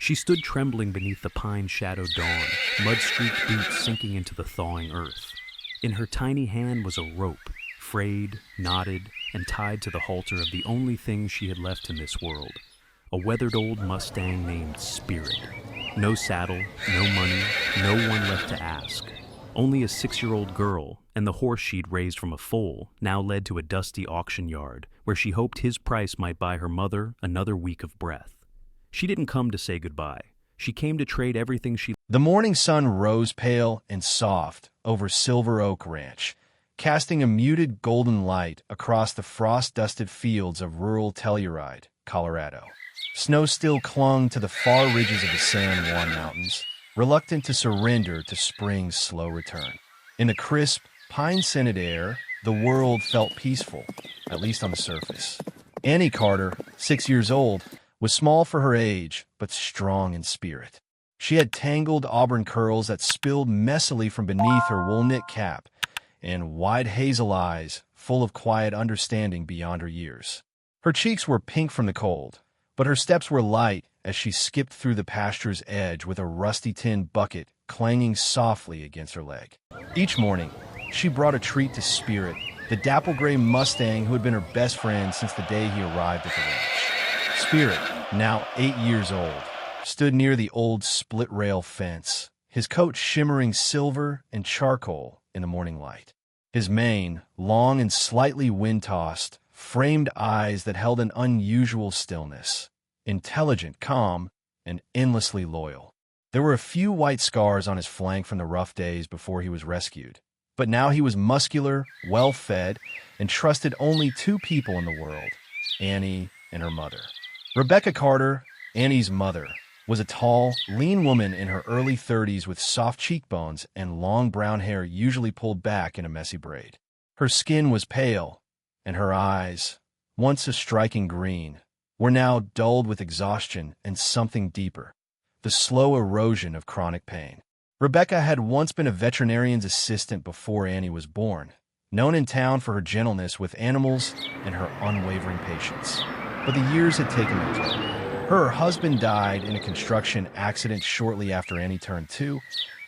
She stood trembling beneath the pine-shadowed dawn, mud-streaked boots sinking into the thawing earth. In her tiny hand was a rope, frayed, knotted, and tied to the halter of the only thing she had left in this world, a weathered old Mustang named Spirit. No saddle, no money, no one left to ask. Only a 6-year-old girl, and the horse she'd raised from a foal now led to a dusty auction yard where she hoped his price might buy her mother another week of breath. She didn't come to say goodbye. She came to trade everything she... The morning sun rose pale and soft over Silver Oak Ranch, casting a muted golden light across the frost-dusted fields of rural Telluride, Colorado. Snow still clung to the far ridges of the San Juan Mountains, reluctant to surrender to spring's slow return. In the crisp, pine-scented air, the world felt peaceful, at least on the surface. Annie Carter, 6 years old, was small for her age, but strong in spirit. She had tangled auburn curls that spilled messily from beneath her wool-knit cap, and wide hazel eyes full of quiet understanding beyond her years. Her cheeks were pink from the cold, but her steps were light as she skipped through the pasture's edge with a rusty tin bucket clanging softly against her leg. Each morning, she brought a treat to Spirit, the dapple-gray Mustang who had been her best friend since the day he arrived at the ranch. Spirit, now 8 years old, stood near the old split-rail fence, his coat shimmering silver and charcoal in the morning light. His mane, long and slightly wind-tossed, framed eyes that held an unusual stillness, intelligent, calm, and endlessly loyal. There were a few white scars on his flank from the rough days before he was rescued, but now he was muscular, well-fed, and trusted only 2 people in the world, Annie and her mother. Rebecca Carter, Annie's mother, was a tall, lean woman in her early 30s with soft cheekbones and long brown hair usually pulled back in a messy braid. Her skin was pale, and her eyes, once a striking green, were now dulled with exhaustion and something deeper, the slow erosion of chronic pain. Rebecca had once been a veterinarian's assistant before Annie was born, known in town for her gentleness with animals and her unwavering patience. But the years had taken their toll. Her husband died in a construction accident shortly after Annie turned 2,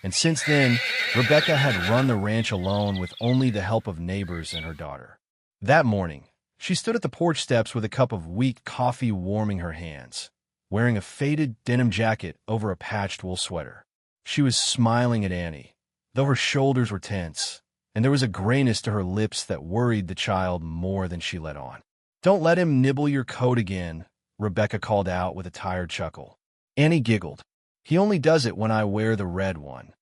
and since then, Rebecca had run the ranch alone with only the help of neighbors and her daughter. That morning, she stood at the porch steps with a cup of weak coffee warming her hands, wearing a faded denim jacket over a patched wool sweater. She was smiling at Annie, though her shoulders were tense, and there was a grayness to her lips that worried the child more than she let on. "Don't let him nibble your coat again," Rebecca called out with a tired chuckle. Annie giggled. "He only does it when I wear the red one."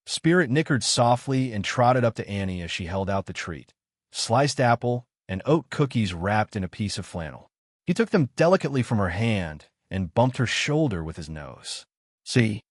Spirit nickered softly and trotted up to Annie as she held out the treat, sliced apple and oat cookies wrapped in a piece of flannel. He took them delicately from her hand and bumped her shoulder with his nose. "See,"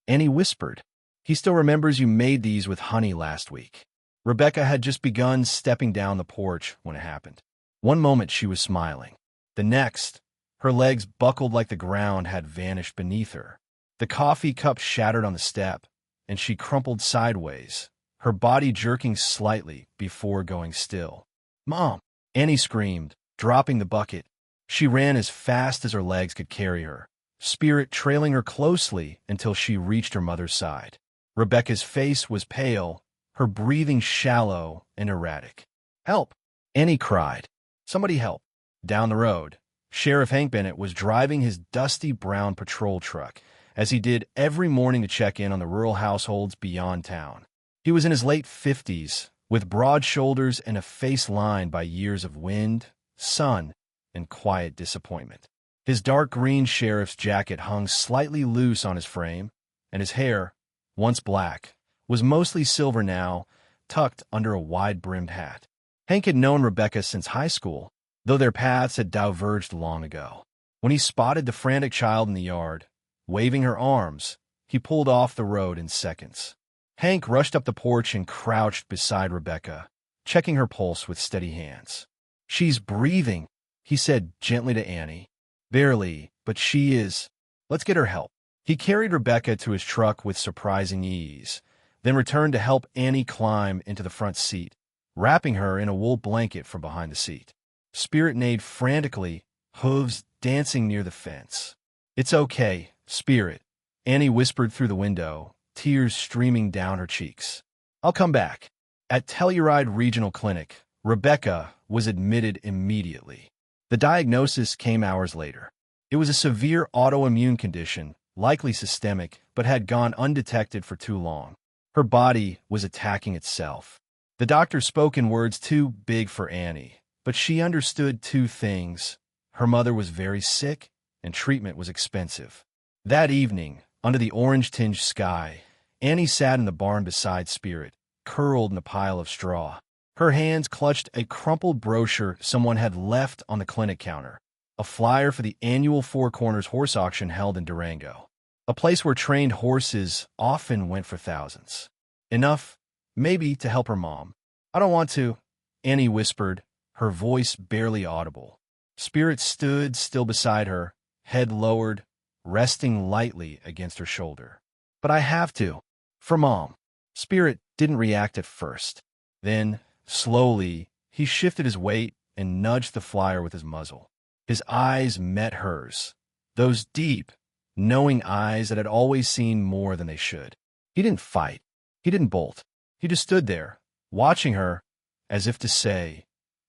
Annie whispered. "He still remembers you made these with honey last week." Rebecca had just begun stepping down the porch when it happened. One moment she was smiling. The next, her legs buckled like the ground had vanished beneath her. The coffee cup shattered on the step, and she crumpled sideways, her body jerking slightly before going still. "Mom!" Annie screamed, dropping the bucket. She ran as fast as her legs could carry her, Spirit trailing her closely until she reached her mother's side. Rebecca's face was pale, her breathing shallow and erratic. "Help!" Annie cried. "Somebody help!" Down the road, Sheriff Hank Bennett was driving his dusty brown patrol truck, as he did every morning to check in on the rural households beyond town. He was in his late 50s, with broad shoulders and a face lined by years of wind, sun, and quiet disappointment. His dark green sheriff's jacket hung slightly loose on his frame, and his hair, once black, was mostly silver now, tucked under a wide-brimmed hat. Hank had known Rebecca since high school, though their paths had diverged long ago. When he spotted the frantic child in the yard, waving her arms, he pulled off the road in seconds. Hank rushed up the porch and crouched beside Rebecca, checking her pulse with steady hands. "She's breathing," he said gently to Annie. "Barely, but she is. Let's get her help." He carried Rebecca to his truck with surprising ease, then returned to help Annie climb into the front seat, wrapping her in a wool blanket from behind the seat. Spirit neighed frantically, hooves dancing near the fence. "It's okay," Spirit, Annie whispered through the window, tears streaming down her cheeks. I'll come back. At Telluride Regional Clinic, Rebecca was admitted immediately. The diagnosis came hours later. It was a severe autoimmune condition, likely systemic, but had gone undetected for too long. Her body was attacking itself. The doctor spoke in words too big for Annie, but she understood two things. Her mother was very sick, and treatment was expensive. That evening, under the orange-tinged sky, Annie sat in the barn beside Spirit, curled in a pile of straw. Her hands clutched a crumpled brochure someone had left on the clinic counter, a flyer for the annual Four Corners horse auction held in Durango, a place where trained horses often went for thousands. Enough, maybe, to help her mom. I don't want to, Annie whispered, her voice barely audible. Spirit stood still beside her, head lowered, resting lightly against her shoulder. But I have to. For Mom. Spirit didn't react at first. Then, slowly, he shifted his weight and nudged the flyer with his muzzle. His eyes met hers, those deep, knowing eyes that had always seen more than they should. He didn't fight. He didn't bolt. He just stood there, watching her, as if to say,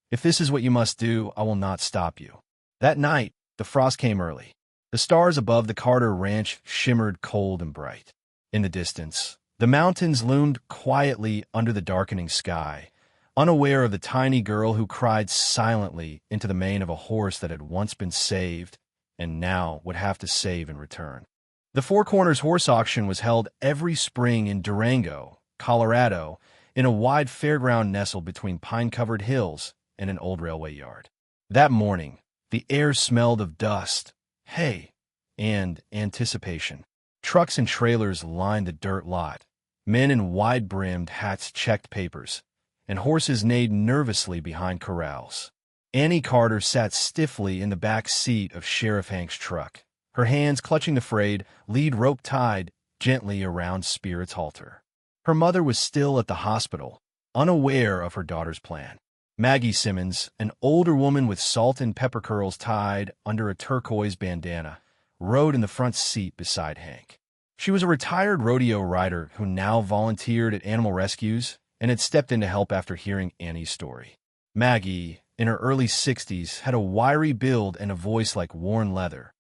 if this is what you must do, I will not stop you. That night, the frost came early. The stars above the Carter Ranch shimmered cold and bright. In the distance, the mountains loomed quietly under the darkening sky, unaware of the tiny girl who cried silently into the mane of a horse that had once been saved and now would have to save in return. The Four Corners horse auction was held every spring in Durango, Colorado, in a wide fairground nestled between pine-covered hills and an old railway yard. That morning, the air smelled of dust, hay, and anticipation. Trucks and trailers lined the dirt lot. Men in wide-brimmed hats checked papers, and horses neighed nervously behind corrals. Annie Carter sat stiffly in the back seat of Sheriff Hank's truck, her hands clutching the frayed, lead rope tied gently around Spirit's halter. Her mother was still at the hospital, unaware of her daughter's plan. Maggie Simmons, an older woman with salt and pepper curls tied under a turquoise bandana, rode in the front seat beside Hank. She was a retired rodeo rider who now volunteered at animal rescues and had stepped in to help after hearing Annie's story. Maggie, in her early 60s, had a wiry build and a voice like worn leather,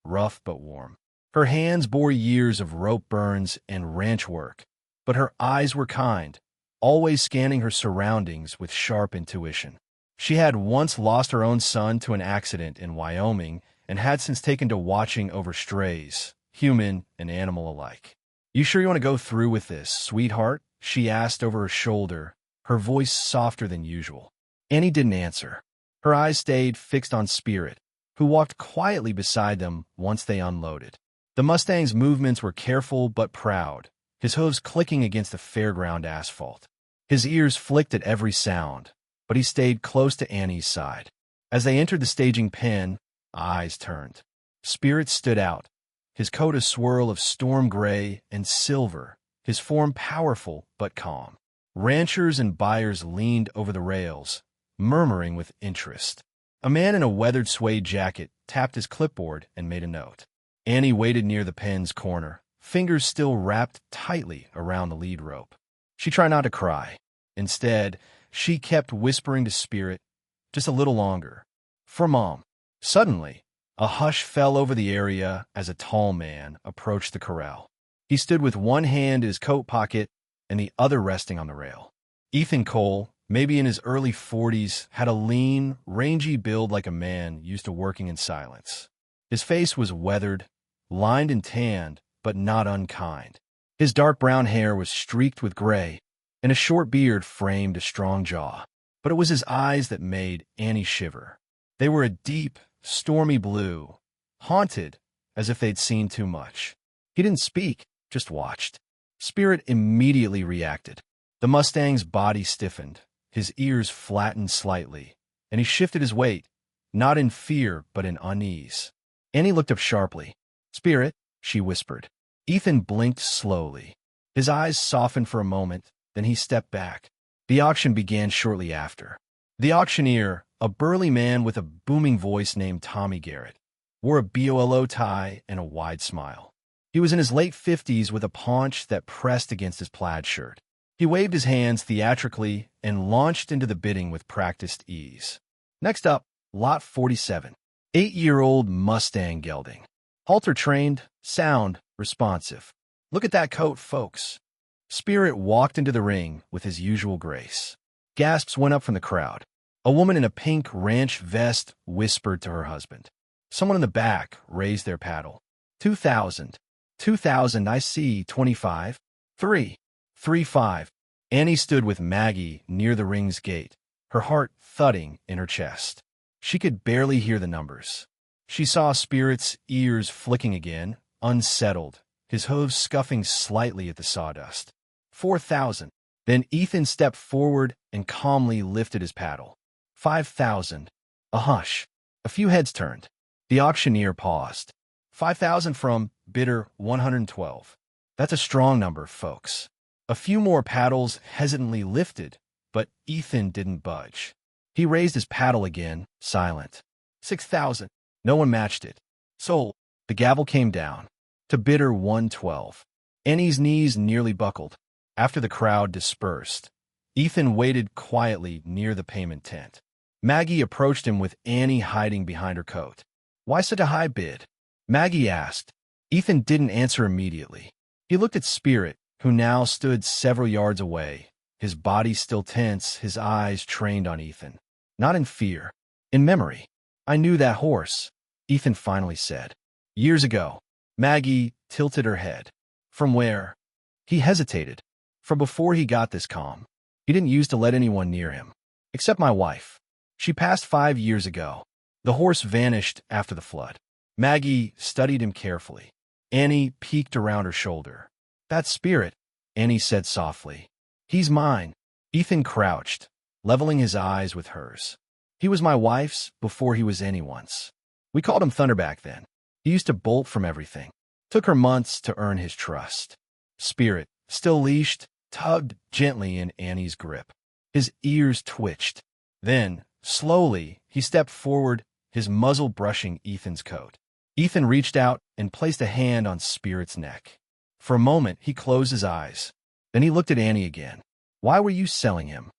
rough but warm. Her hands bore years of rope burns and ranch work, but her eyes were kind, always scanning her surroundings with sharp intuition. She had once lost her own son to an accident in Wyoming and had since taken to watching over strays, human and animal alike. You sure you want to go through with this, sweetheart? She asked over her shoulder, her voice softer than usual. Annie didn't answer. Her eyes stayed fixed on Spirit, who walked quietly beside them once they unloaded. The Mustang's movements were careful but proud, his hooves clicking against the fairground asphalt. His ears flicked at every sound, but he stayed close to Annie's side. As they entered the staging pen, eyes turned. Spirit stood out, his coat a swirl of storm gray and silver, his form powerful but calm. Ranchers and buyers leaned over the rails, murmuring with interest. A man in a weathered suede jacket tapped his clipboard and made a note. Annie waited near the pen's corner, fingers still wrapped tightly around the lead rope. She tried not to cry. Instead, she kept whispering to Spirit, just a little longer. For Mom. Suddenly, a hush fell over the area as a tall man approached the corral. He stood with one hand in his coat pocket and the other resting on the rail. Ethan Cole, maybe in his early 40s, had a lean, rangy build like a man used to working in silence. His face was weathered, lined and tanned, but not unkind. His dark brown hair was streaked with gray, and a short beard framed a strong jaw. But it was his eyes that made Annie shiver. They were a deep, stormy blue, haunted as if they'd seen too much. He didn't speak, just watched. Spirit immediately reacted. The Mustang's body stiffened, his ears flattened slightly, and he shifted his weight, not in fear but in unease. Annie looked up sharply. Spirit, she whispered. Ethan blinked slowly. His eyes softened for a moment, then he stepped back. The auction began shortly after. The auctioneer, a burly man with a booming voice named Tommy Garrett, wore a BOLO tie and a wide smile. He was in his late 50s with a paunch that pressed against his plaid shirt. He waved his hands theatrically and launched into the bidding with practiced ease. Next up, Lot 47. 8-year-old Mustang gelding. Halter trained, sound, responsive. Look at that coat, folks. Spirit walked into the ring with his usual grace. Gasps went up from the crowd. A woman in a pink ranch vest whispered to her husband. Someone in the back raised their paddle. 2,000. 2,000, I see, 25. 3. 3-5. Annie stood with Maggie near the ring's gate, her heart thudding in her chest. She could barely hear the numbers. She saw Spirit's ears flicking again, unsettled, his hooves scuffing slightly at the sawdust. 4,000. Then Ethan stepped forward and calmly lifted his paddle. 5,000. A hush. A few heads turned. The auctioneer paused. 5,000 from bidder 112. That's a strong number, folks. A few more paddles hesitantly lifted, but Ethan didn't budge. He raised his paddle again, silent. 6,000. No one matched it. Sold. The gavel came down. To bidder 112. Annie's knees nearly buckled. After the crowd dispersed, Ethan waited quietly near the payment tent. Maggie approached him with Annie hiding behind her coat. Why such a high bid? Maggie asked. Ethan didn't answer immediately. He looked at Spirit, who now stood several yards away, his body still tense, his eyes trained on Ethan. Not in fear, in memory. I knew that horse, Ethan finally said. Years ago. Maggie tilted her head. From where? He hesitated. From before he got this calm. He didn't used to let anyone near him. Except my wife. She passed 5 years ago. The horse vanished after the flood. Maggie studied him carefully. Annie peeked around her shoulder. That's Spirit, Annie said softly. He's mine. Ethan crouched, leveling his eyes with hers. He was my wife's before he was anyone's. We called him Thunder back then. He used to bolt from everything. Took her months to earn his trust. Spirit, still leashed, tugged gently in Annie's grip. His ears twitched. Then, slowly, he stepped forward, his muzzle brushing Ethan's coat. Ethan reached out and placed a hand on Spirit's neck. For a moment, he closed his eyes. Then he looked at Annie again. Why were you selling him?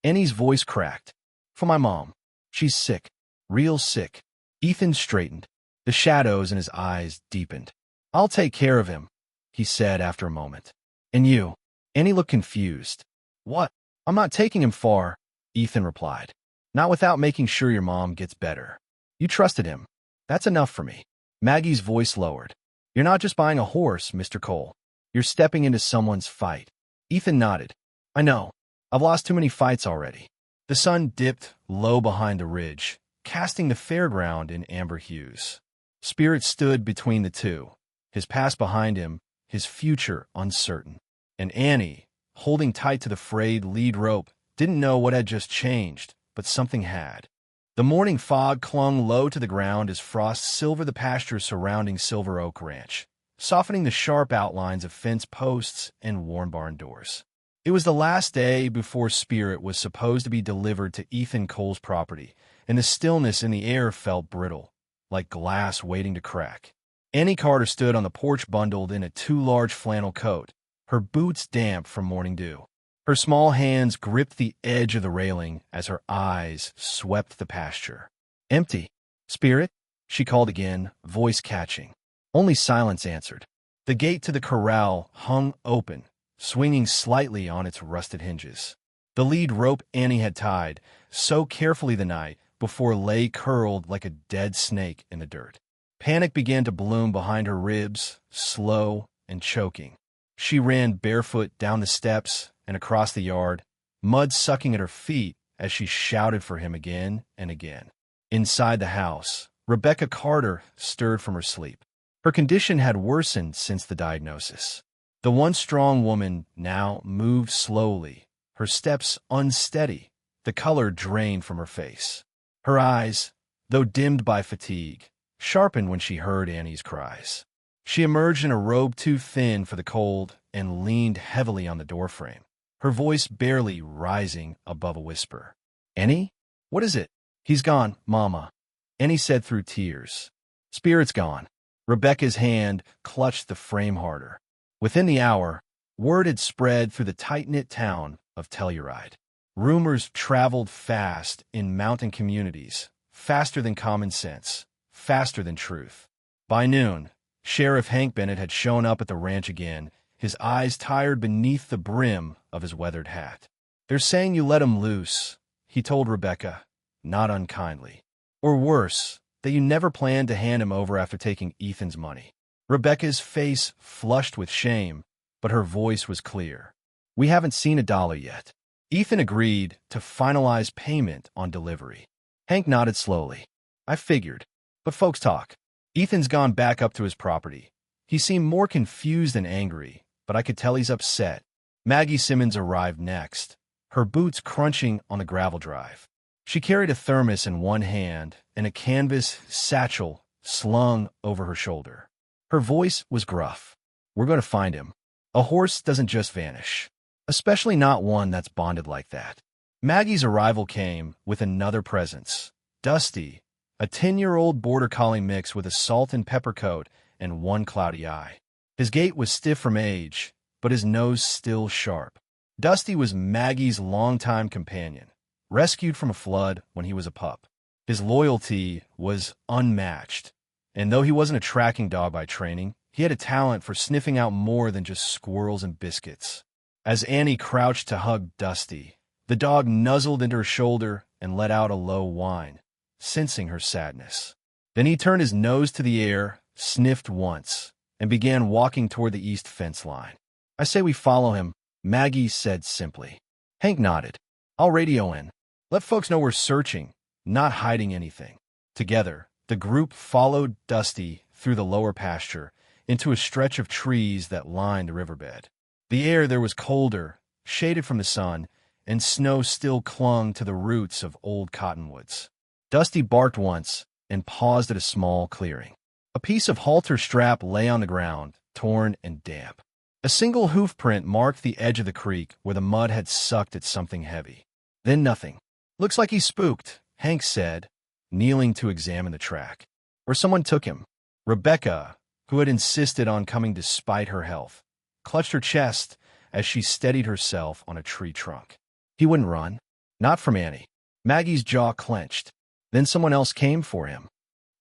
Annie's voice cracked. For my mom. She's sick. Real sick. Ethan straightened. The shadows in his eyes deepened. I'll take care of him, he said after a moment. And you? Annie looked confused. What? I'm not taking him far, Ethan replied. Not without making sure your mom gets better. You trusted him. That's enough for me. Maggie's voice lowered. You're not just buying a horse, Mr. Cole. You're stepping into someone's fight. Ethan nodded. I know. I've lost too many fights already. The sun dipped low behind the ridge, casting the fairground in amber hues. Spirit stood between the two, his past behind him, his future uncertain. And Annie, holding tight to the frayed lead rope, didn't know what had just changed, but something had. The morning fog clung low to the ground as frost silvered the pasture surrounding Silver Oak Ranch, softening the sharp outlines of fence posts and worn barn doors. It was the last day before Spirit was supposed to be delivered to Ethan Cole's property, and the stillness in the air felt brittle, like glass waiting to crack. Annie Carter stood on the porch bundled in a too large flannel coat, her boots damp from morning dew. Her small hands gripped the edge of the railing as her eyes swept the pasture. Empty. Spirit? She called again, voice catching. Only silence answered. The gate to the corral hung open, swinging slightly on its rusted hinges. The lead rope Annie had tied, so carefully the night before, lay curled like a dead snake in the dirt. Panic began to bloom behind her ribs, slow and choking. She ran barefoot down the steps and across the yard, mud sucking at her feet as she shouted for him again and again. Inside the house, Rebecca Carter stirred from her sleep. Her condition had worsened since the diagnosis. The once strong woman now moved slowly, her steps unsteady, the color drained from her face. Her eyes, though dimmed by fatigue, sharpened when she heard Annie's cries. She emerged in a robe too thin for the cold and leaned heavily on the doorframe, her voice barely rising above a whisper. Annie? What is it? He's gone, Mama, Annie said through tears. Spirit's gone. Rebecca's hand clutched the frame harder. Within the hour, word had spread through the tight-knit town of Telluride. Rumors traveled fast in mountain communities, faster than common sense, faster than truth. By noon, Sheriff Hank Bennett had shown up at the ranch again, his eyes tired beneath the brim of his weathered hat. "They're saying you let him loose," he told Rebecca, not unkindly. "Or worse, that you never planned to hand him over after taking Ethan's money." Rebecca's face flushed with shame, but her voice was clear. "We haven't seen $1 yet." Ethan agreed to finalize payment on delivery. Hank nodded slowly. "I figured. But folks talk. Ethan's gone back up to his property. He seemed more confused than angry, but I could tell he's upset." Maggie Simmons arrived next, her boots crunching on the gravel drive. She carried a thermos in one hand and a canvas satchel slung over her shoulder. Her voice was gruff. "We're going to find him. A horse doesn't just vanish, especially not one that's bonded like that." Maggie's arrival came with another presence. Dusty, a 10-year-old border collie mix with a salt and pepper coat and one cloudy eye. His gait was stiff from age, but his nose still sharp. Dusty was Maggie's longtime companion, rescued from a flood when he was a pup. His loyalty was unmatched, and though he wasn't a tracking dog by training, he had a talent for sniffing out more than just squirrels and biscuits. As Annie crouched to hug Dusty, the dog nuzzled into her shoulder and let out a low whine, sensing her sadness. Then he turned his nose to the air, sniffed once, and began walking toward the east fence line. "I say we follow him," Maggie said simply. Hank nodded. "I'll radio in. Let folks know we're searching, not hiding anything." Together, the group followed Dusty through the lower pasture into a stretch of trees that lined the riverbed. The air there was colder, shaded from the sun, and snow still clung to the roots of old cottonwoods. Dusty barked once and paused at a small clearing. A piece of halter strap lay on the ground, torn and damp. A single hoof print marked the edge of the creek where the mud had sucked at something heavy. Then nothing. "Looks like he's spooked," Hank said, kneeling to examine the track. "Or someone took him." Rebecca, who had insisted on coming despite her health, clutched her chest as she steadied herself on a tree trunk. "He wouldn't run. Not from Annie." Maggie's jaw clenched. Then someone else came for him.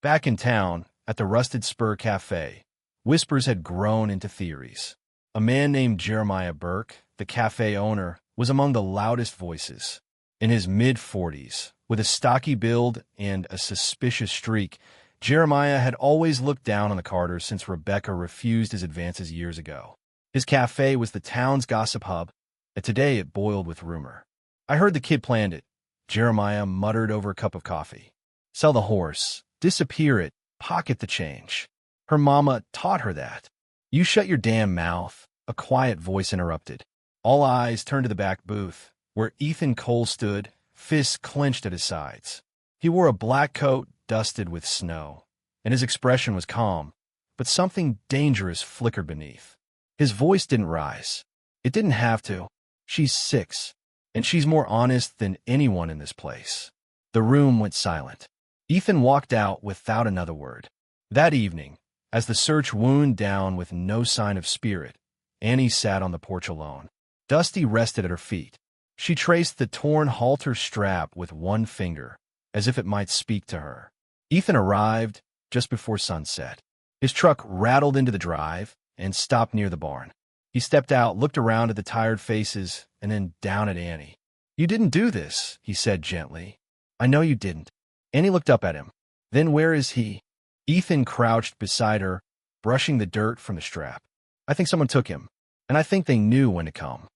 Back in town, at the Rusted Spur Cafe, whispers had grown into theories. A man named Jeremiah Burke, the cafe owner, was among the loudest voices. In his mid-40s, with a stocky build and a suspicious streak, Jeremiah had always looked down on the Carters since Rebecca refused his advances years ago. His cafe was the town's gossip hub, and today it boiled with rumor. "I heard the kid planned it," Jeremiah muttered over a cup of coffee. "Sell the horse, disappear it, pocket the change. Her mama taught her that." "You shut your damn mouth," a quiet voice interrupted. All eyes turned to the back booth, where Ethan Cole stood, fists clenched at his sides. He wore a black coat dusted with snow, and his expression was calm, but something dangerous flickered beneath. His voice didn't rise. It didn't have to. "She's 6, and she's more honest than anyone in this place." The room went silent. Ethan walked out without another word. That evening, as the search wound down with no sign of spirit, Annie sat on the porch alone. Dusty rested at her feet. She traced the torn halter strap with one finger, as if it might speak to her. Ethan arrived just before sunset. His truck rattled into the drive and stopped near the barn. He stepped out, looked around at the tired faces, and then down at Annie. "You didn't do this," he said gently. "I know you didn't." Annie looked up at him. "Then where is he?" Ethan crouched beside her, brushing the dirt from the strap. "I think someone took him, and I think they knew when to come."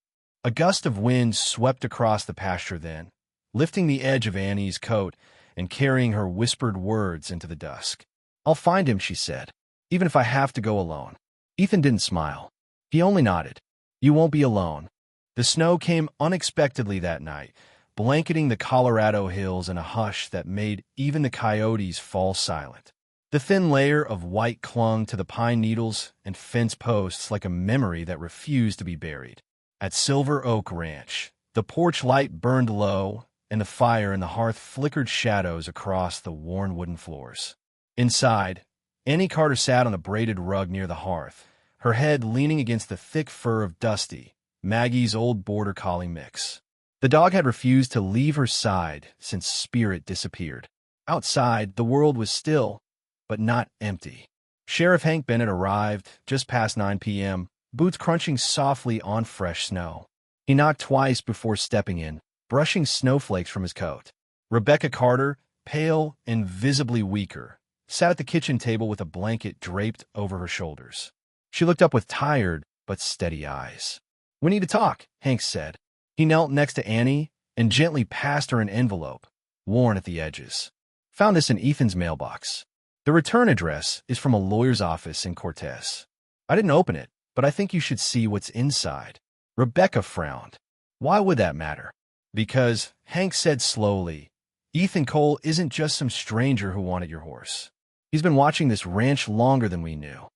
A gust of wind swept across the pasture then, lifting the edge of Annie's coat and carrying her whispered words into the dusk. "I'll find him," she said, "even if I have to go alone." Ethan didn't smile. He only nodded. "You won't be alone." The snow came unexpectedly that night, blanketing the Colorado hills in a hush that made even the coyotes fall silent. The thin layer of white clung to the pine needles and fence posts like a memory that refused to be buried. At Silver Oak Ranch, the porch light burned low, and the fire in the hearth flickered shadows across the worn wooden floors. Inside, Annie Carter sat on a braided rug near the hearth, her head leaning against the thick fur of Dusty, Maggie's old border collie mix. The dog had refused to leave her side since Spirit disappeared. Outside, the world was still, but not empty. Sheriff Hank Bennett arrived just past 9 p.m., boots crunching softly on fresh snow. He knocked twice before stepping in, brushing snowflakes from his coat. Rebecca Carter, pale and visibly weaker, sat at the kitchen table with a blanket draped over her shoulders. She looked up with tired but steady eyes. "We need to talk," Hank said. He knelt next to Annie and gently passed her an envelope, worn at the edges. "Found this in Ethan's mailbox. The return address is from a lawyer's office in Cortez. I didn't open it, but I think you should see what's inside." Rebecca frowned. "Why would that matter?" "Because," Hank said slowly, "Ethan Cole isn't just some stranger who wanted your horse. He's been watching this ranch longer than we knew."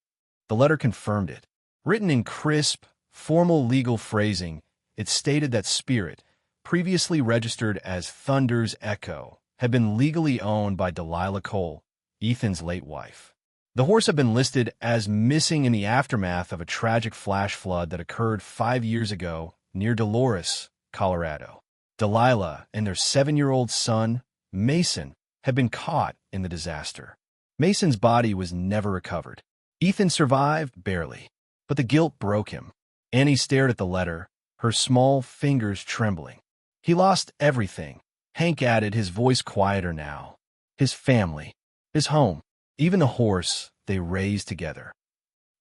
The letter confirmed it. Written in crisp, formal legal phrasing, it stated that Spirit, previously registered as Thunder's Echo, had been legally owned by Delilah Cole, Ethan's late wife. The horse had been listed as missing in the aftermath of a tragic flash flood that occurred 5 years ago near Dolores, Colorado. Delilah and their 7-year-old son, Mason, had been caught in the disaster. Mason's body was never recovered. Ethan survived barely, but the guilt broke him. Annie stared at the letter, her small fingers trembling. "He lost everything," Hank added, his voice quieter now. "His family, his home, even the horse they raised together."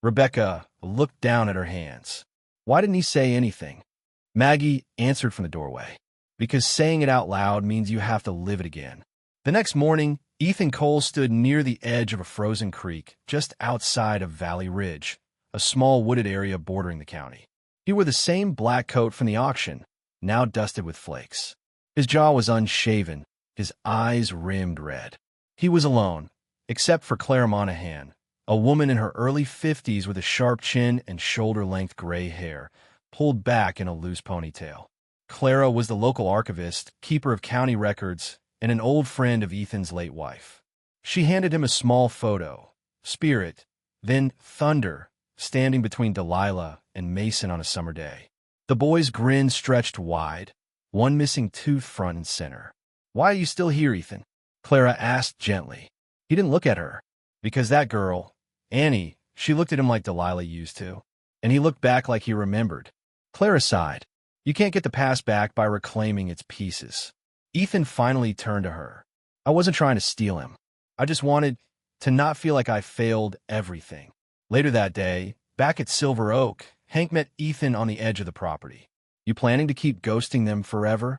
Rebecca looked down at her hands. "Why didn't he say anything?" Maggie answered from the doorway. "Because saying it out loud means you have to live it again." The next morning, Ethan Cole stood near the edge of a frozen creek just outside of Valley Ridge, a small wooded area bordering the county. He wore the same black coat from the auction, now dusted with flakes. His jaw was unshaven, his eyes rimmed red. He was alone, except for Clara Monahan, a woman in her early 50s with a sharp chin and shoulder-length gray hair, pulled back in a loose ponytail. Clara was the local archivist, keeper of county records, and an old friend of Ethan's late wife. She handed him a small photo, Spirit, then Thunder, standing between Delilah and Mason on a summer day. The boy's grin stretched wide, one missing tooth front and center. "Why are you still here, Ethan?" Clara asked gently. He didn't look at her. "Because that girl, Annie," she looked at him like Delilah used to, and he looked back like he remembered. Clara sighed. "You can't get the past back by reclaiming its pieces." Ethan finally turned to her. "I wasn't trying to steal him. I just wanted to not feel like I failed everything." Later that day, back at Silver Oak, Hank met Ethan on the edge of the property. "You planning to keep ghosting them forever?"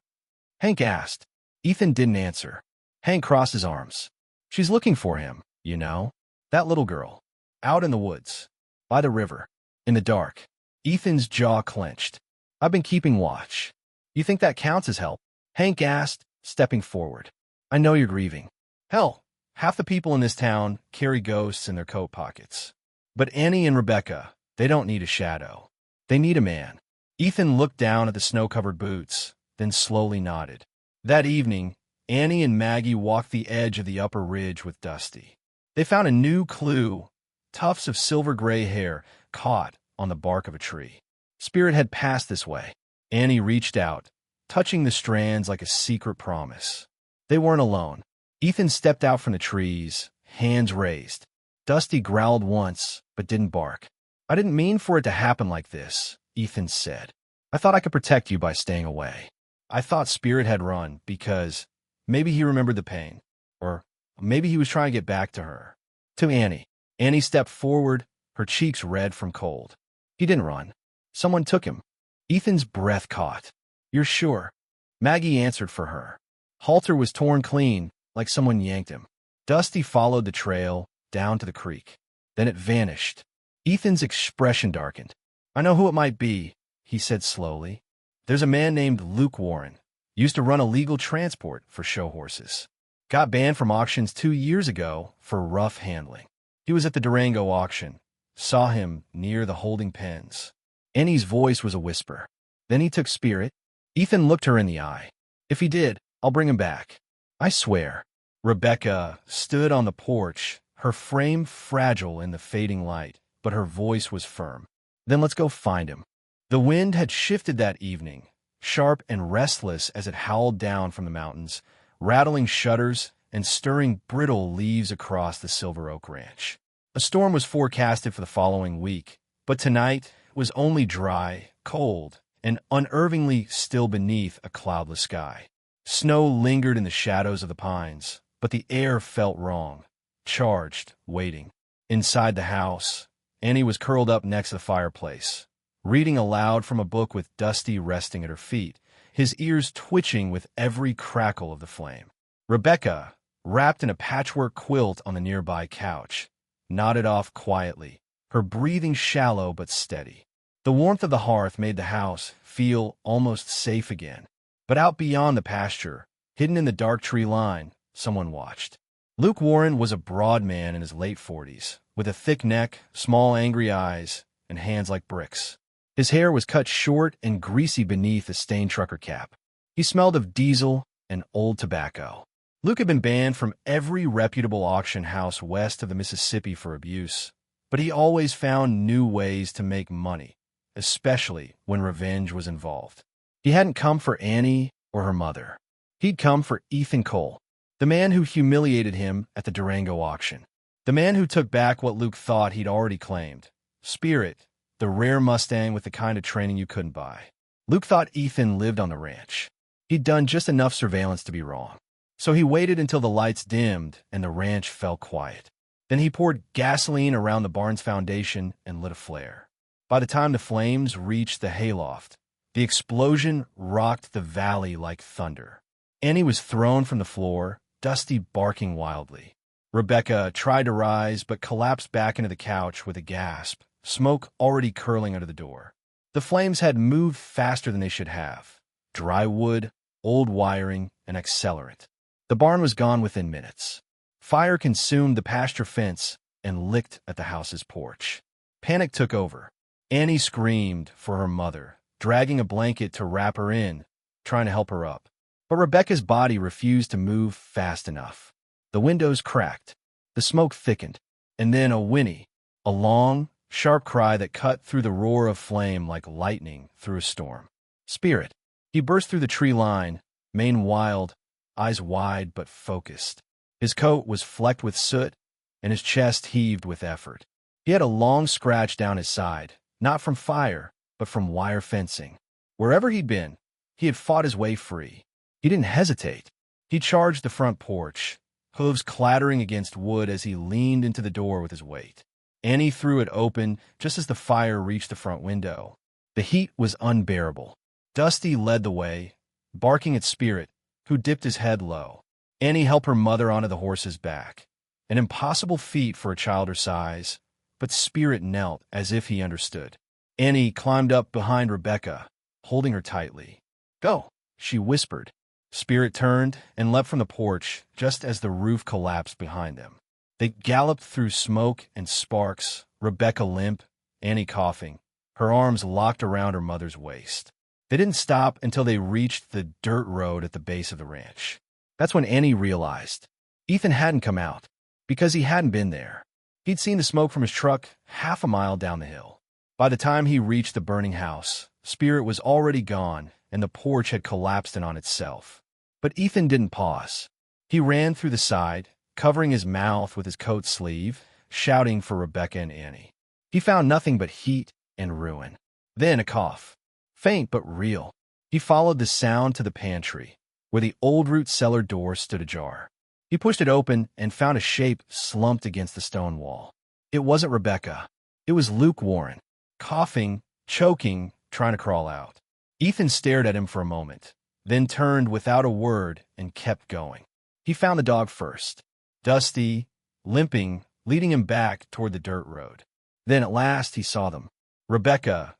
Hank asked. Ethan didn't answer. Hank crossed his arms. "She's looking for him, you know. That little girl. Out in the woods. By the river. In the dark." Ethan's jaw clenched. "I've been keeping watch. You think that counts as help?" Hank asked, stepping forward. "I know you're grieving. Hell, half the people in this town carry ghosts in their coat pockets. But Annie and Rebecca, they don't need a shadow. They need a man." Ethan looked down at the snow-covered boots, then slowly nodded. That evening, Annie and Maggie walked the edge of the upper ridge with Dusty. They found a new clue, tufts of silver-gray hair caught on the bark of a tree. Spirit had passed this way. Annie reached out, touching the strands like a secret promise. They weren't alone. Ethan stepped out from the trees, hands raised. Dusty growled once, but didn't bark. "I didn't mean for it to happen like this," Ethan said. "I thought I could protect you by staying away. I thought Spirit had run because maybe he remembered the pain, or maybe he was trying to get back to her." To Annie. Annie stepped forward, her cheeks red from cold. "He didn't run. Someone took him." Ethan's breath caught. "You're sure?" Maggie answered for her. "Halter was torn clean, like someone yanked him." Dusty followed the trail down to the creek. Then it vanished. Ethan's expression darkened. "I know who it might be," he said slowly. "There's a man named Luke Warren. Used to run a legal transport for show horses. Got banned from auctions 2 years ago for rough handling. He was at the Durango auction. Saw him near the holding pens." Annie's voice was a whisper. "Then he took Spirit?" Ethan looked her in the eye. "If he did, I'll bring him back. I swear." Rebecca stood on the porch, her frame fragile in the fading light, but her voice was firm. "Then let's go find him." The wind had shifted that evening, sharp and restless as it howled down from the mountains, rattling shutters and stirring brittle leaves across the Silver Oak Ranch. A storm was forecasted for the following week, but tonight was only dry, cold, and unnervingly still beneath a cloudless sky. Snow lingered in the shadows of the pines, but the air felt wrong, charged, waiting. Inside the house, Annie was curled up next to the fireplace, reading aloud from a book with Dusty resting at her feet, his ears twitching with every crackle of the flame. Rebecca, wrapped in a patchwork quilt on the nearby couch, nodded off quietly, her breathing shallow but steady. The warmth of the hearth made the house feel almost safe again. But out beyond the pasture, hidden in the dark tree line, someone watched. Luke Warren was a broad man in his late 40s, with a thick neck, small angry eyes, and hands like bricks. His hair was cut short and greasy beneath a stained trucker cap. He smelled of diesel and old tobacco. Luke had been banned from every reputable auction house west of the Mississippi for abuse, but he always found new ways to make money, especially when revenge was involved. He hadn't come for Annie or her mother. He'd come for Ethan Cole, the man who humiliated him at the Durango auction. The man who took back what Luke thought he'd already claimed. Spirit, the rare Mustang with the kind of training you couldn't buy. Luke thought Ethan lived on the ranch. He'd done just enough surveillance to be wrong. So he waited until the lights dimmed and the ranch fell quiet. Then he poured gasoline around the barn's foundation and lit a flare. By the time the flames reached the hayloft, the explosion rocked the valley like thunder. Annie was thrown from the floor, Dusty barking wildly. Rebecca tried to rise but collapsed back into the couch with a gasp, smoke already curling under the door. The flames had moved faster than they should have. Dry wood, old wiring, and accelerant. The barn was gone within minutes. Fire consumed the pasture fence and licked at the house's porch. Panic took over. Annie screamed for her mother, dragging a blanket to wrap her in, trying to help her up. But Rebecca's body refused to move fast enough. The windows cracked, the smoke thickened, and then a whinny, a long, sharp cry that cut through the roar of flame like lightning through a storm. Spirit. He burst through the tree line, mane wild, eyes wide but focused. His coat was flecked with soot, and his chest heaved with effort. He had a long scratch down his side, not from fire, but from wire fencing. Wherever he'd been, he had fought his way free. He didn't hesitate. He charged the front porch, hooves clattering against wood as he leaned into the door with his weight. Annie threw it open just as the fire reached the front window. The heat was unbearable. Dusty led the way, barking at Spirit, who dipped his head low. Annie helped her mother onto the horse's back. An impossible feat for a child her size, but Spirit knelt as if he understood. Annie climbed up behind Rebecca, holding her tightly. "Go," she whispered. Spirit turned and leapt from the porch just as the roof collapsed behind them. They galloped through smoke and sparks, Rebecca limp, Annie coughing, her arms locked around her mother's waist. They didn't stop until they reached the dirt road at the base of the ranch. That's when Annie realized Ethan hadn't come out, because he hadn't been there. He'd seen the smoke from his truck half a mile down the hill. By the time he reached the burning house, Spirit was already gone, and the porch had collapsed in on itself. But Ethan didn't pause. He ran through the side, covering his mouth with his coat sleeve, shouting for Rebecca and Annie. He found nothing but heat and ruin. Then a cough. Faint but real. He followed the sound to the pantry, where the old root cellar door stood ajar. He pushed it open and found a shape slumped against the stone wall. It wasn't Rebecca. It was Luke Warren, coughing, choking, trying to crawl out. Ethan stared at him for a moment, then turned without a word and kept going. He found the dog first, Dusty, limping, leading him back toward the dirt road. Then at last he saw them. Rebecca,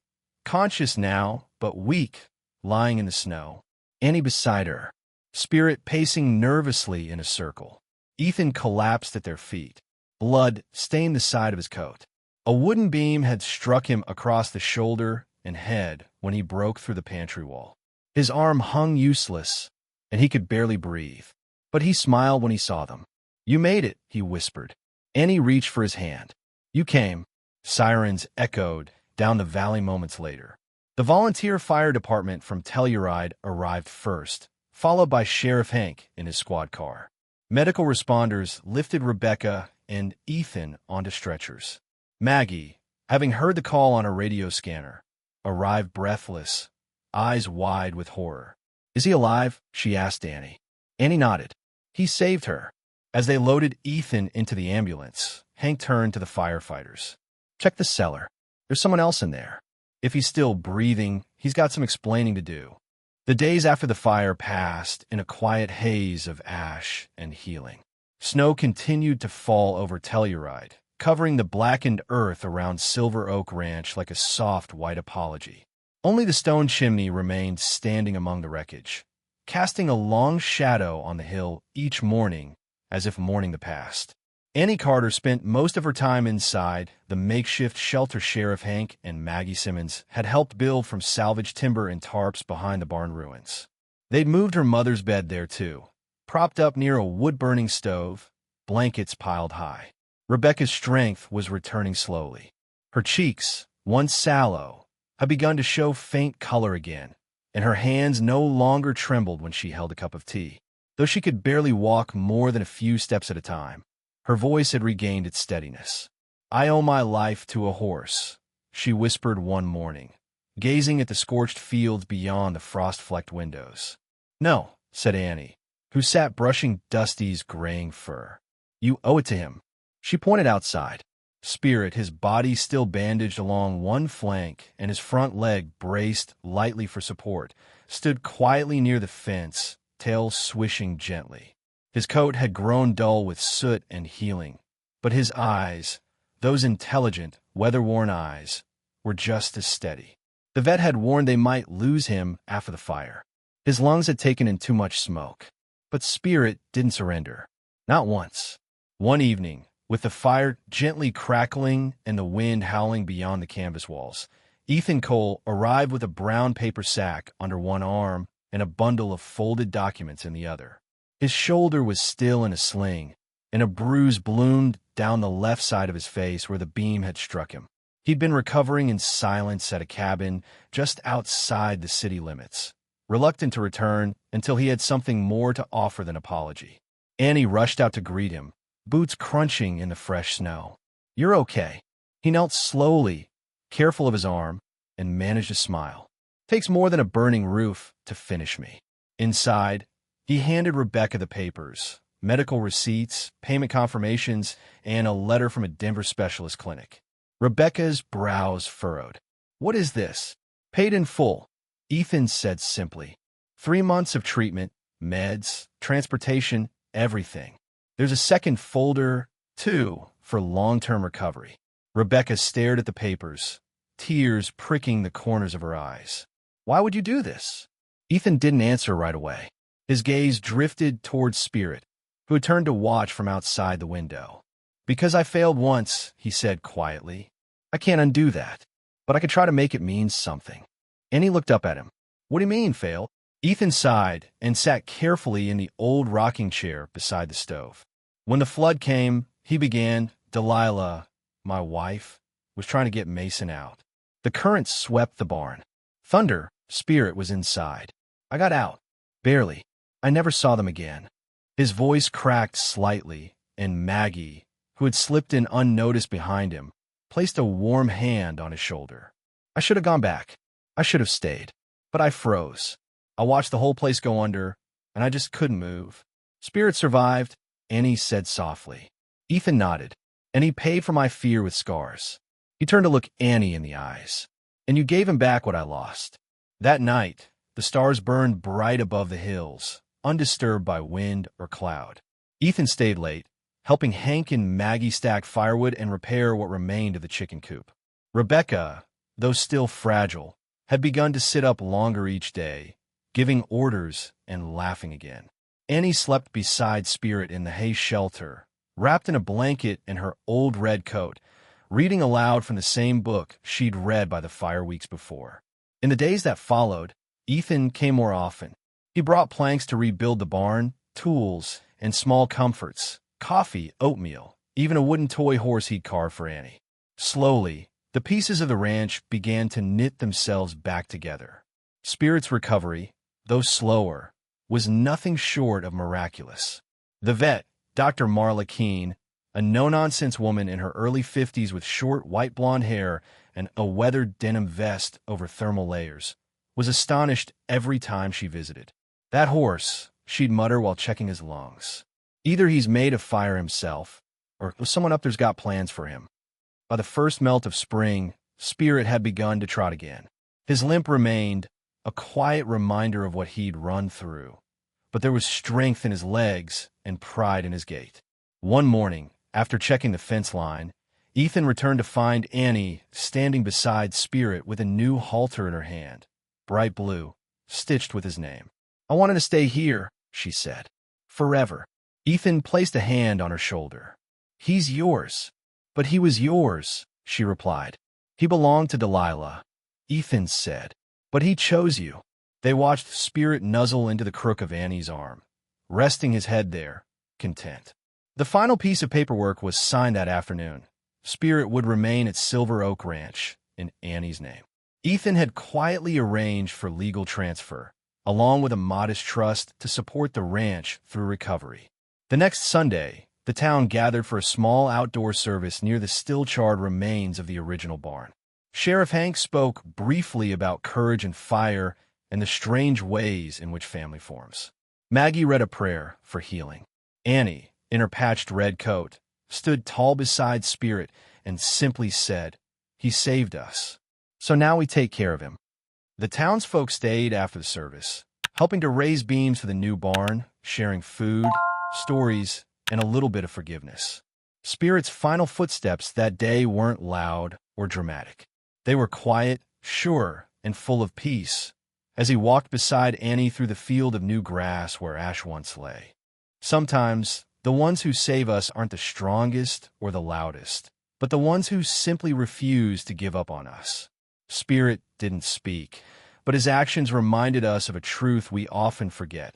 conscious now, but weak, lying in the snow. Annie beside her, Spirit pacing nervously in a circle. Ethan collapsed at their feet. Blood stained the side of his coat. A wooden beam had struck him across the shoulder and head when he broke through the pantry wall. His arm hung useless, and he could barely breathe. But he smiled when he saw them. "You made it," he whispered. Annie reached for his hand. You came. Sirens echoed down the valley moments later. The volunteer fire department from Telluride arrived first, followed by Sheriff Hank in his squad car. Medical responders lifted Rebecca and Ethan onto stretchers. Maggie, having heard the call on a radio scanner, arrived breathless, eyes wide with horror. Is he alive? She asked Annie. Annie nodded. He saved her. As they loaded Ethan into the ambulance, Hank turned to the firefighters. Check the cellar. There's someone else in there. If he's still breathing, he's got some explaining to do. The days after the fire passed in a quiet haze of ash and healing. Snow continued to fall over Telluride, covering the blackened earth around Silver Oak Ranch like a soft white apology. Only the stone chimney remained standing among the wreckage, casting a long shadow on the hill each morning as if mourning the past. Annie Carter spent most of her time inside the makeshift shelter Sheriff Hank and Maggie Simmons had helped build from salvaged timber and tarps behind the barn ruins. They'd moved her mother's bed there too, propped up near a wood-burning stove, blankets piled high. Rebecca's strength was returning slowly. Her cheeks, once sallow, had begun to show faint color again, and her hands no longer trembled when she held a cup of tea. Though she could barely walk more than a few steps at a time, her voice had regained its steadiness. I owe my life to a horse, she whispered one morning, gazing at the scorched fields beyond the frost-flecked windows. No, said Annie, who sat brushing Dusty's graying fur. You owe it to him. She pointed outside. Spirit, his body still bandaged along one flank and his front leg braced lightly for support, stood quietly near the fence, tail swishing gently. His coat had grown dull with soot and healing, but his eyes, those intelligent, weather-worn eyes, were just as steady. The vet had warned they might lose him after the fire. His lungs had taken in too much smoke. But Spirit didn't surrender. Not once. One evening, with the fire gently crackling and the wind howling beyond the canvas walls, Ethan Cole arrived with a brown paper sack under one arm and a bundle of folded documents in the other. His shoulder was still in a sling, and a bruise bloomed down the left side of his face where the beam had struck him. He'd been recovering in silence at a cabin just outside the city limits, reluctant to return until he had something more to offer than apology. Annie rushed out to greet him, boots crunching in the fresh snow. You're okay. He knelt slowly, careful of his arm, and managed a smile. Takes more than a burning roof to finish me. Inside, he handed Rebecca the papers, medical receipts, payment confirmations, and a letter from a Denver specialist clinic. Rebecca's brows furrowed. What is this? Paid in full, Ethan said simply. 3 months of treatment, meds, transportation, everything. There's a second folder, too, for long-term recovery. Rebecca stared at the papers, tears pricking the corners of her eyes. Why would you do this? Ethan didn't answer right away. His gaze drifted towards Spirit, who had turned to watch from outside the window. Because I failed once, he said quietly. I can't undo that, but I could try to make it mean something. Annie looked up at him. What do you mean, fail? Ethan sighed and sat carefully in the old rocking chair beside the stove. When the flood came, he began, Delilah, my wife, was trying to get Mason out. The current swept the barn. Thunder, Spirit was inside. I got out. Barely. I never saw them again. His voice cracked slightly, and Maggie, who had slipped in unnoticed behind him, placed a warm hand on his shoulder. I should have gone back. I should have stayed. But I froze. I watched the whole place go under, and I just couldn't move. Spirit survived, Annie said softly. Ethan nodded, and he paid for my fear with scars. He turned to look Annie in the eyes. And you gave him back what I lost. That night, the stars burned bright above the hills, undisturbed by wind or cloud. Ethan stayed late, helping Hank and Maggie stack firewood and repair what remained of the chicken coop. Rebecca, though still fragile, had begun to sit up longer each day, giving orders and laughing again. Annie slept beside Spirit in the hay shelter, wrapped in a blanket and her old red coat, reading aloud from the same book she'd read by the fire weeks before. In the days that followed, Ethan came more often. He brought planks to rebuild the barn, tools, and small comforts, coffee, oatmeal, even a wooden toy horse he'd carved for Annie. Slowly, the pieces of the ranch began to knit themselves back together. Spirit's recovery, though slower, was nothing short of miraculous. The vet, Dr. Marla Keene, a no-nonsense woman in her early 50s with short white blonde hair and a weathered denim vest over thermal layers, was astonished every time she visited. "That horse," she'd mutter while checking his lungs. "Either he's made of fire himself, or someone up there's got plans for him." By the first melt of spring, Spirit had begun to trot again. His limp remained, a quiet reminder of what he'd run through, but there was strength in his legs and pride in his gait. One morning, after checking the fence line, Ethan returned to find Annie standing beside Spirit with a new halter in her hand, bright blue, stitched with his name. "I wanted to stay here," she said. "Forever." Ethan placed a hand on her shoulder. "He's yours." "But he was yours," she replied. "He belonged to Delilah," Ethan said. "But he chose you." They watched Spirit nuzzle into the crook of Annie's arm, resting his head there, content. The final piece of paperwork was signed that afternoon. Spirit would remain at Silver Oak Ranch in Annie's name. Ethan had quietly arranged for legal transfer, along with a modest trust to support the ranch through recovery. The next Sunday, the town gathered for a small outdoor service near the still-charred remains of the original barn. Sheriff Hank spoke briefly about courage and fire and the strange ways in which family forms. Maggie read a prayer for healing. Annie, in her patched red coat, stood tall beside Spirit and simply said, "He saved us. So now we take care of him." The townsfolk stayed after the service, helping to raise beams for the new barn, sharing food, stories, and a little bit of forgiveness. Spirit's final footsteps that day weren't loud or dramatic. They were quiet, sure, and full of peace, as he walked beside Annie through the field of new grass where ash once lay. Sometimes, the ones who save us aren't the strongest or the loudest, but the ones who simply refuse to give up on us. Spirit didn't speak, but his actions reminded us of a truth we often forget.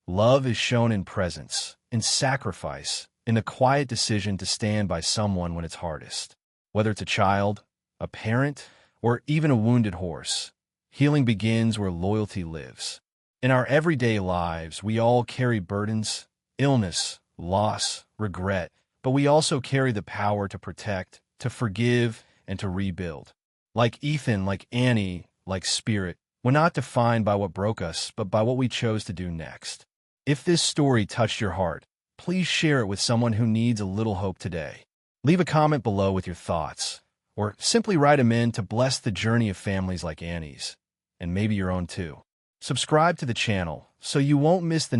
Love is shown in presence, in sacrifice, in the quiet decision to stand by someone when it's hardest. Whether it's a child, a parent, or even a wounded horse, healing begins where loyalty lives. In our everyday lives, we all carry burdens, illness, loss, regret, but we also carry the power to protect, to forgive, and to rebuild. Like Ethan, like Annie, like Spirit, we're not defined by what broke us, but by what we chose to do next. If this story touched your heart, please share it with someone who needs a little hope today. Leave a comment below with your thoughts, or simply write them in to bless the journey of families like Annie's, and maybe your own too. Subscribe to the channel so you won't miss the